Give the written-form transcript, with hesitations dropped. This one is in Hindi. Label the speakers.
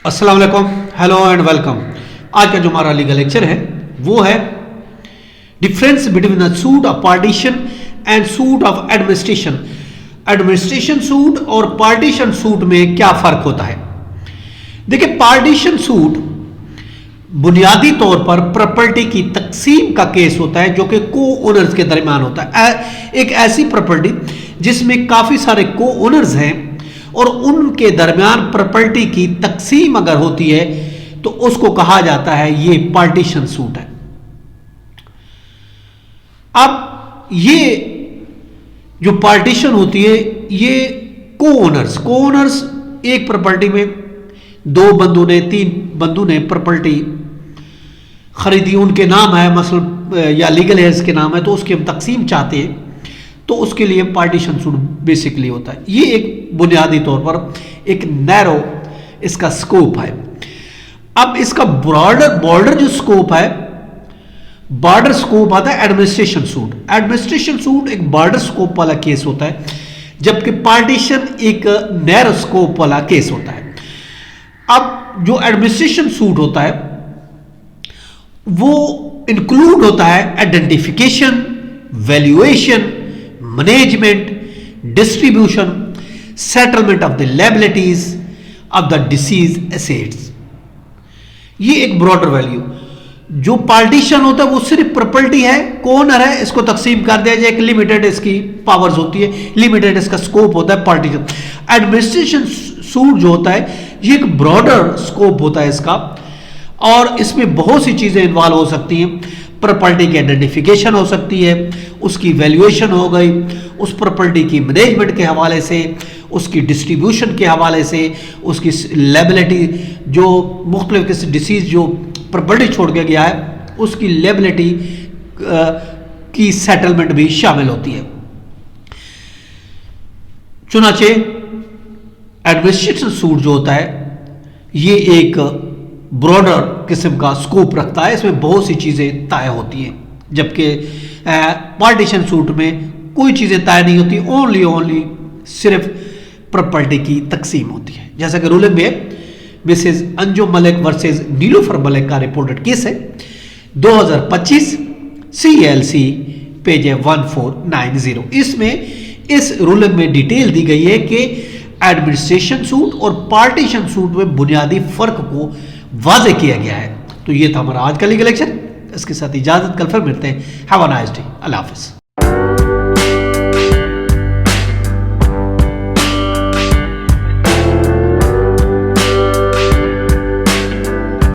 Speaker 1: अस्सलाम वालेकुम, हेलो एंड वेलकम। आज का जो हमारा लीगल लेक्चर है वो है difference between the suit of partition and suit of administration. Administration suit और पार्टीशन सूट में क्या फर्क होता है। देखिए, पार्टीशन सूट बुनियादी तौर पर प्रॉपर्टी की तकसीम का केस होता है जो कि को ओनर्स के दरमियान होता है। एक ऐसी प्रॉपर्टी जिसमें काफी सारे को ओनर्स हैं और उनके दरमियान प्रॉपर्टी की तकसीम अगर होती है तो उसको कहा जाता है ये पार्टीशन सूट है। अब ये जो पार्टीशन होती है ये को ओनर्स एक प्रॉपर्टी में दो बंदू ने तीन बंदू ने प्रॉपर्टी खरीदी, उनके नाम है मसलन या लीगल हेयर्स के नाम है, तो उसकी हम तकसीम चाहते हैं तो उसके लिए पार्टीशन सूट बेसिकली होता है। ये एक बुनियादी तौर पर एक नैरो इसका स्कोप है। अब इसका बॉर्डर जो स्कोप है, बॉर्डर स्कोप आता है एडमिनिस्ट्रेशन सूट। एडमिनिस्ट्रेशन सूट एक बॉर्डर स्कोप वाला केस होता है, जबकि पार्टीशन एक नैरो स्कोप वाला केस होता है। अब जो एडमिनिस्ट्रेशन सूट होता है वो इंक्लूड होता है identification, valuation, management, distribution, settlement of the liabilities of the disease assets. ये एक ब्रॉडर वैल्यू। जो पार्टीशन होता है वो सिर्फ प्रॉपर्टी है, कौनर है, इसको तकसीम कर दिया जाए, एक लिमिटेड इसकी पावर्स होती है, लिमिटेड इसका स्कोप होता है पार्टीशन। एडमिनिस्ट्रेशन सूट जो होता है ये एक ब्रॉडर स्कोप होता है इसका, और इसमें बहुत सी चीजें इन्वॉल्व हो सकती हैं। प्रॉपर्टी की आइडेंटिफिकेशन हो सकती है, उसकी वैल्यूएशन हो गई, उस प्रॉपर्टी की मैनेजमेंट के हवाले से, उसकी डिस्ट्रीब्यूशन के हवाले से, उसकी लायबिलिटी जो मुख्तलिफ किस्म डिसीज जो प्रॉपर्टी छोड़ के गया है उसकी लायबिलिटी की सेटलमेंट भी शामिल होती है। चुनाचे एडमिनिस्ट्रेशन सूट जो होता है ये एक ब्रॉडर किस्म का स्कोप रखता है, इसमें बहुत सी चीजें तय होती हैं, जबकि पार्टीशन सूट में कोई चीजें तय नहीं होती, ओनली सिर्फ प्रॉपर्टी की तकसीम होती है। जैसा कि रूलिंग में मिसेस अंजुम मलिक वर्सेस नीलूफर मलिक का रिपोर्टेड केस है 2025 CLC पेज 1490। इसमें इस रूलिंग में डिटेल दी गई है कि एडमिनिस्ट्रेशन सूट और पार्टीशन सूट में बुनियादी फर्क को वाजे किया गया है। तो ये था हमारा आज का लीगल लेक्चर। इसके साथ इजाजत, कल फिर मिलते हैं। Have a nice day. अल्लाह हाफिज़।